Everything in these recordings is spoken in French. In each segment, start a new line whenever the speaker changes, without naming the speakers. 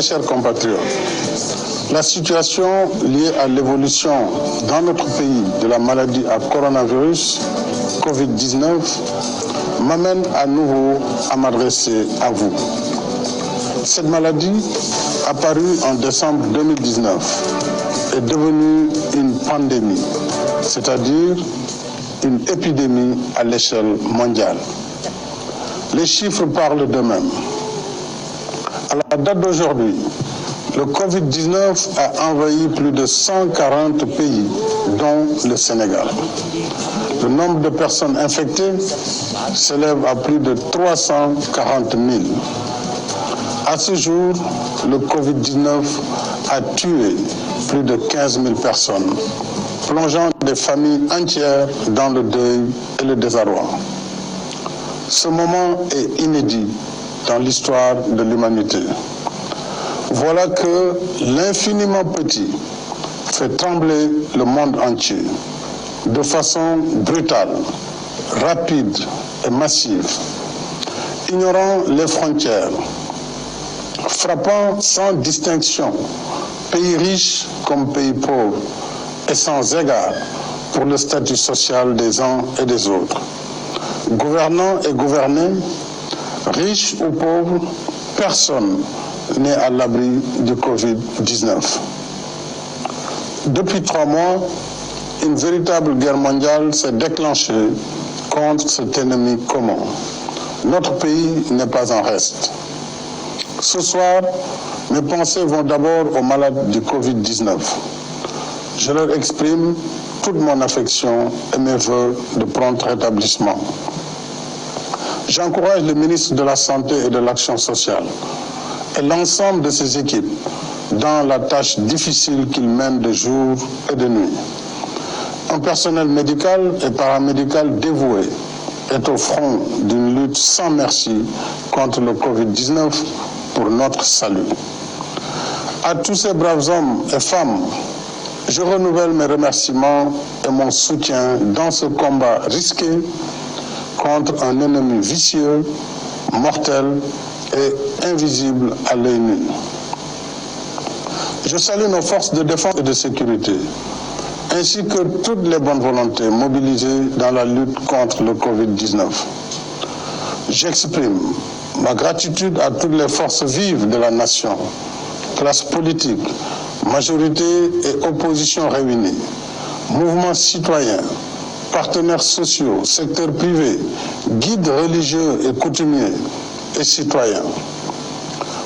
Mes chers compatriotes, la situation liée à l'évolution dans notre pays de la maladie à coronavirus, Covid-19, m'amène à nouveau à m'adresser à vous. Cette maladie, apparue en décembre 2019, est devenue une pandémie, c'est-à-dire une épidémie à l'échelle mondiale. Les chiffres parlent d'eux-mêmes. À la date d'aujourd'hui, le Covid-19 a envahi plus de 140 pays, dont le Sénégal. Le nombre de personnes infectées s'élève à plus de 340 000. À ce jour, le Covid-19 a tué plus de 15 000 personnes, plongeant des familles entières dans le deuil et le désarroi. Ce moment est inédit dans l'histoire de l'humanité. Voilà que l'infiniment petit fait trembler le monde entier de façon brutale, rapide et massive, ignorant les frontières, frappant sans distinction pays riches comme pays pauvres et sans égard pour le statut social des uns et des autres. Gouvernants et gouvernés, riches ou pauvres, personne n'est à l'abri du Covid-19. Depuis 3 mois, une véritable guerre mondiale s'est déclenchée contre cet ennemi commun. Notre pays n'est pas en reste. Ce soir, mes pensées vont d'abord aux malades du Covid-19. Je leur exprime toute mon affection et mes vœux de prompt rétablissement. J'encourage le ministre de la Santé et de l'Action sociale et l'ensemble de ses équipes dans la tâche difficile qu'ils mènent de jour et de nuit. Un personnel médical et paramédical dévoué est au front d'une lutte sans merci contre le Covid-19 pour notre salut. À tous ces braves hommes et femmes, je renouvelle mes remerciements et mon soutien dans ce combat risqué contre un ennemi vicieux, mortel et invisible à l'œil nu. Je salue nos forces de défense et de sécurité, ainsi que toutes les bonnes volontés mobilisées dans la lutte contre le Covid-19. J'exprime ma gratitude à toutes les forces vives de la nation, classe politique, majorité et opposition réunies, mouvements citoyens, partenaires sociaux, secteur privé, guides religieux et coutumiers et citoyens.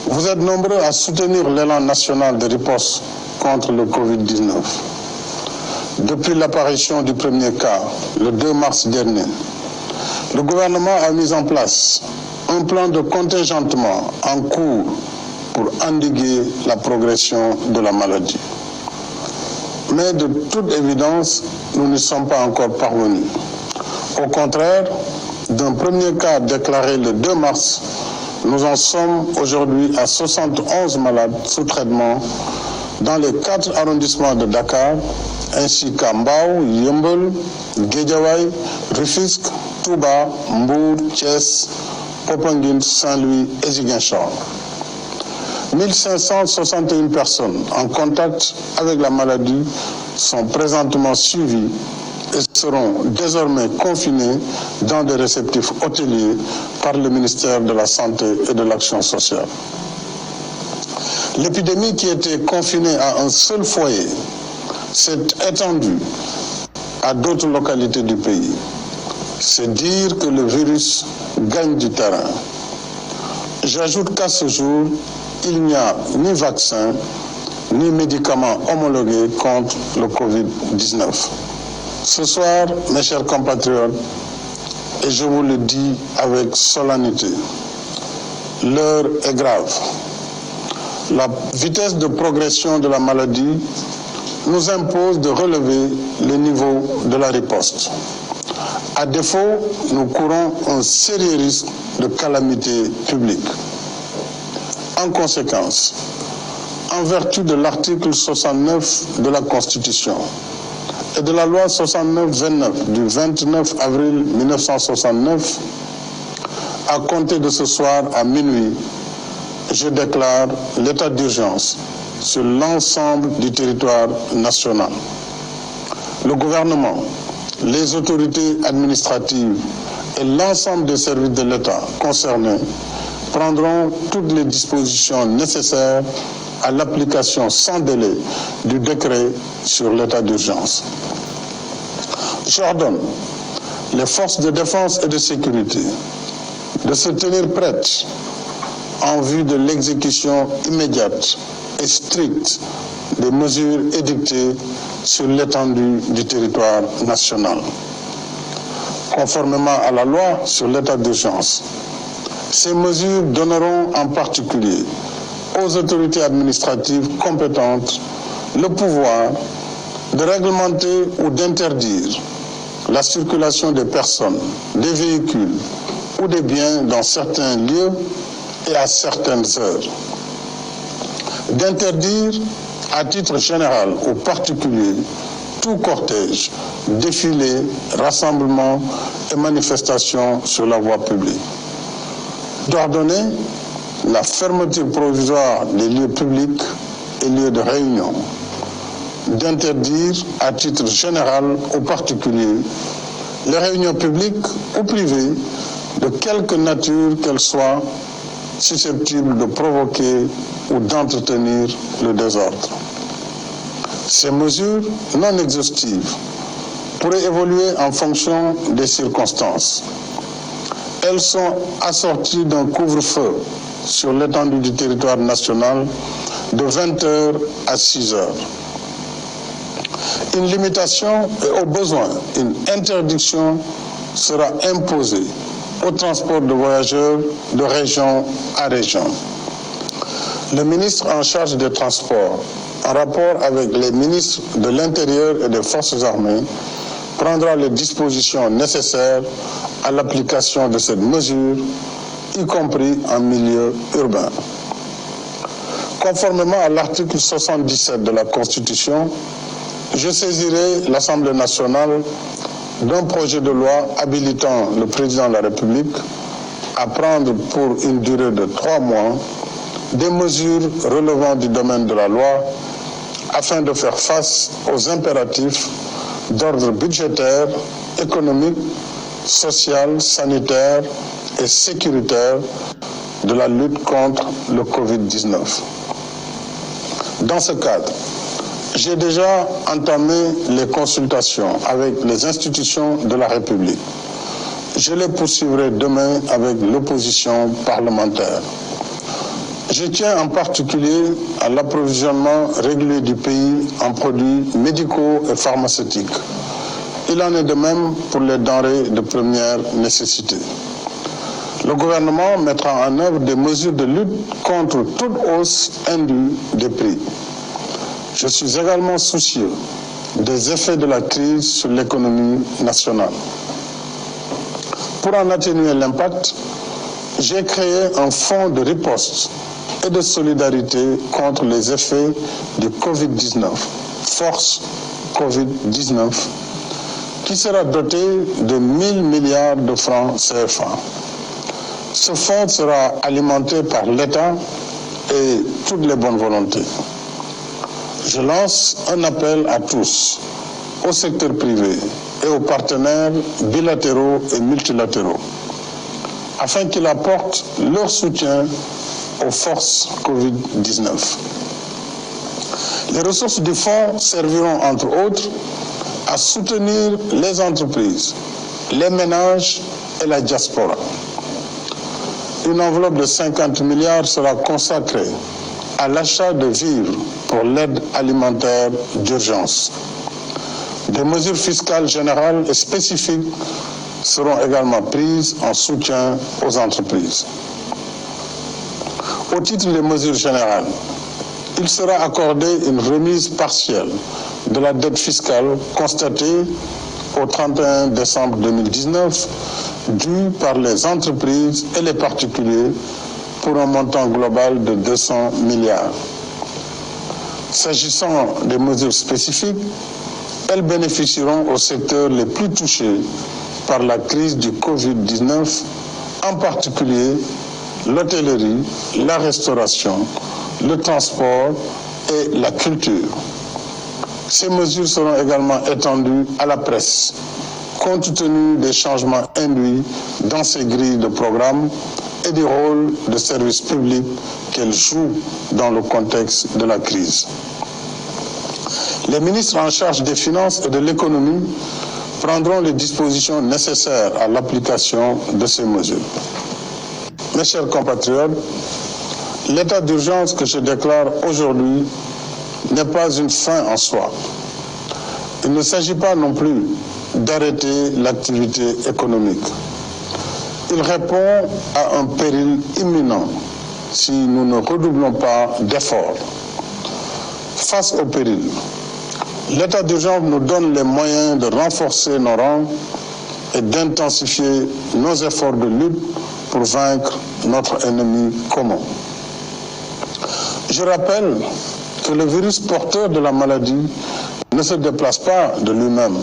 Vous êtes nombreux à soutenir l'élan national de riposte contre le Covid-19. Depuis l'apparition du premier cas, le 2 mars dernier, le gouvernement a mis en place un plan de contingentement en cours pour endiguer la progression de la maladie. Mais de toute évidence, nous n'y sommes pas encore parvenus. Au contraire, d'un premier cas déclaré le 2 mars, nous en sommes aujourd'hui à 71 malades sous traitement dans les 4 arrondissements de Dakar, ainsi qu'à Mbao, Yeumbeul, Guédiawaye, Rufisque, Touba, Mbour, Thiès, Popenguine, Saint-Louis et Ziguinchor. 1561 personnes en contact avec la maladie sont présentement suivies et seront désormais confinées dans des réceptifs hôteliers par le ministère de la Santé et de l'Action sociale. L'épidémie qui était confinée à un seul foyer s'est étendue à d'autres localités du pays. C'est dire que le virus gagne du terrain. J'ajoute qu'à ce jour, il n'y a ni vaccin, ni médicaments homologués contre le Covid-19. Ce soir, mes chers compatriotes, et je vous le dis avec solennité, l'heure est grave. La vitesse de progression de la maladie nous impose de relever le niveau de la riposte. À défaut, nous courons un sérieux risque de calamité publique. En conséquence, en vertu de l'article 69 de la Constitution et de la loi 69-29 du 29 avril 1969, à compter de ce soir à minuit, je déclare l'état d'urgence sur l'ensemble du territoire national. Le gouvernement, les autorités administratives et l'ensemble des services de l'État concernés prendront toutes les dispositions nécessaires à l'application sans délai du décret sur l'état d'urgence. J'ordonne les forces de défense et de sécurité de se tenir prêtes en vue de l'exécution immédiate et stricte des mesures édictées sur l'étendue du territoire national. Conformément à la loi sur l'état d'urgence, ces mesures donneront en particulier aux autorités administratives compétentes le pouvoir de réglementer ou d'interdire la circulation des personnes, des véhicules ou des biens dans certains lieux et à certaines heures. D'interdire à titre général aux particuliers tout cortège, défilé, rassemblement et manifestation sur la voie publique. D'ordonner la fermeture provisoire des lieux publics et lieux de réunion. D'interdire à titre général aux particuliers les réunions publiques ou privées de quelque nature qu'elles soient susceptibles de provoquer ou d'entretenir le désordre. Ces mesures non exhaustives pourraient évoluer en fonction des circonstances. Elles sont assorties d'un couvre-feu sur l'étendue du territoire national de 20h à 6h. Une limitation et au besoin, une interdiction sera imposée au transport de voyageurs de région à région. Le ministre en charge des Transports, en rapport avec les ministres de l'Intérieur et des Forces armées, prendra les dispositions nécessaires à l'application de cette mesure, y compris en milieu urbain. Conformément à l'article 77 de la Constitution, je saisirai l'Assemblée nationale d'un projet de loi habilitant le président de la République à prendre pour une durée de 3 mois des mesures relevant du domaine de la loi afin de faire face aux impératifs d'ordre budgétaire, économique, social, sanitaire et sécuritaire de la lutte contre le Covid-19. Dans ce cadre, j'ai déjà entamé les consultations avec les institutions de la République. Je les poursuivrai demain avec l'opposition parlementaire. Je tiens en particulier à l'approvisionnement régulier du pays en produits médicaux et pharmaceutiques. Il en est de même pour les denrées de première nécessité. Le gouvernement mettra en œuvre des mesures de lutte contre toute hausse indue des prix. Je suis également soucieux des effets de la crise sur l'économie nationale. Pour en atténuer l'impact, j'ai créé un fonds de riposte et de solidarité contre les effets du Covid-19, Force Covid-19, qui sera doté de 1 000 milliards de francs CFA. Ce fonds sera alimenté par l'État et toutes les bonnes volontés. Je lance un appel à tous, au secteur privé et aux partenaires bilatéraux et multilatéraux, afin qu'ils apportent leur soutien aux forces Covid-19. Les ressources du fonds serviront, entre autres, à soutenir les entreprises, les ménages et la diaspora. Une enveloppe de 50 milliards sera consacrée à l'achat de vivres pour l'aide alimentaire d'urgence. Des mesures fiscales générales et spécifiques seront également prises en soutien aux entreprises. Au titre des mesures générales, il sera accordé une remise partielle de la dette fiscale constatée au 31 décembre 2019 due par les entreprises et les particuliers pour un montant global de 200 milliards. S'agissant des mesures spécifiques, elles bénéficieront aux secteurs les plus touchés par la crise du Covid-19, en particulier l'hôtellerie, la restauration, le transport et la culture. Ces mesures seront également étendues à la presse, compte tenu des changements induits dans ces grilles de programme et du rôle de service public qu'elles jouent dans le contexte de la crise. Les ministres en charge des finances et de l'économie prendront les dispositions nécessaires à l'application de ces mesures. Mes chers compatriotes, l'état d'urgence que je déclare aujourd'hui n'est pas une fin en soi. Il ne s'agit pas non plus d'arrêter l'activité économique. Il répond à un péril imminent si nous ne redoublons pas d'efforts. Face au péril, l'état d'urgence nous donne les moyens de renforcer nos rangs et d'intensifier nos efforts de lutte pour vaincre notre ennemi commun. Je rappelle que le virus porteur de la maladie ne se déplace pas de lui-même.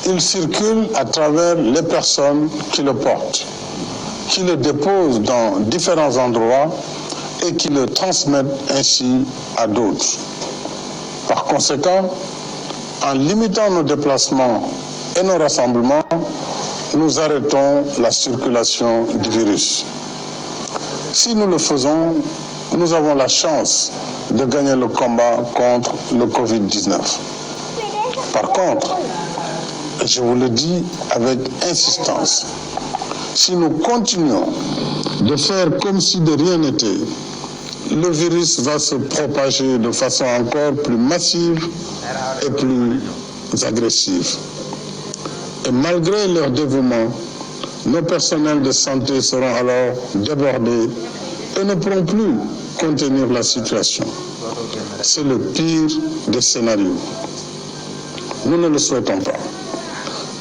Il circule à travers les personnes qui le portent, qui le déposent dans différents endroits et qui le transmettent ainsi à d'autres. Par conséquent, en limitant nos déplacements et nos rassemblements, nous arrêtons la circulation du virus. Si nous le faisons, nous avons la chance de gagner le combat contre le Covid-19. Par contre, je vous le dis avec insistance, si nous continuons de faire comme si de rien n'était, le virus va se propager de façon encore plus massive et plus agressive. Et malgré leur dévouement, nos personnels de santé seront alors débordés et ne pourront plus contenir la situation. C'est le pire des scénarios. Nous ne le souhaitons pas.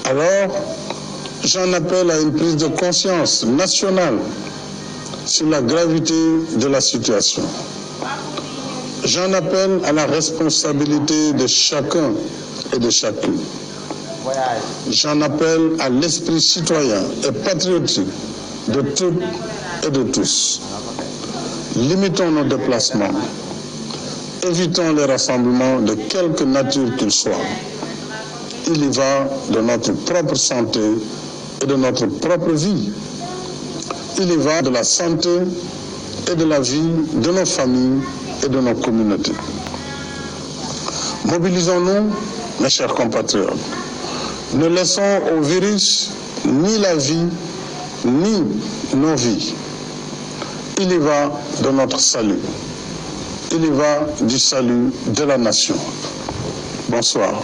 Alors, j'en appelle à une prise de conscience nationale sur la gravité de la situation. J'en appelle à la responsabilité de chacun et de chacune. J'en appelle à l'esprit citoyen et patriotique de toutes et de tous. Limitons nos déplacements. Évitons les rassemblements de quelque nature qu'ils soient. Il y va de notre propre santé et de notre propre vie. Il y va de la santé et de la vie de nos familles et de nos communautés. Mobilisons-nous, mes chers compatriotes. Ne laissons au virus ni la vie, ni nos vies. Il y va de notre salut. Il y va du salut de la nation. Bonsoir.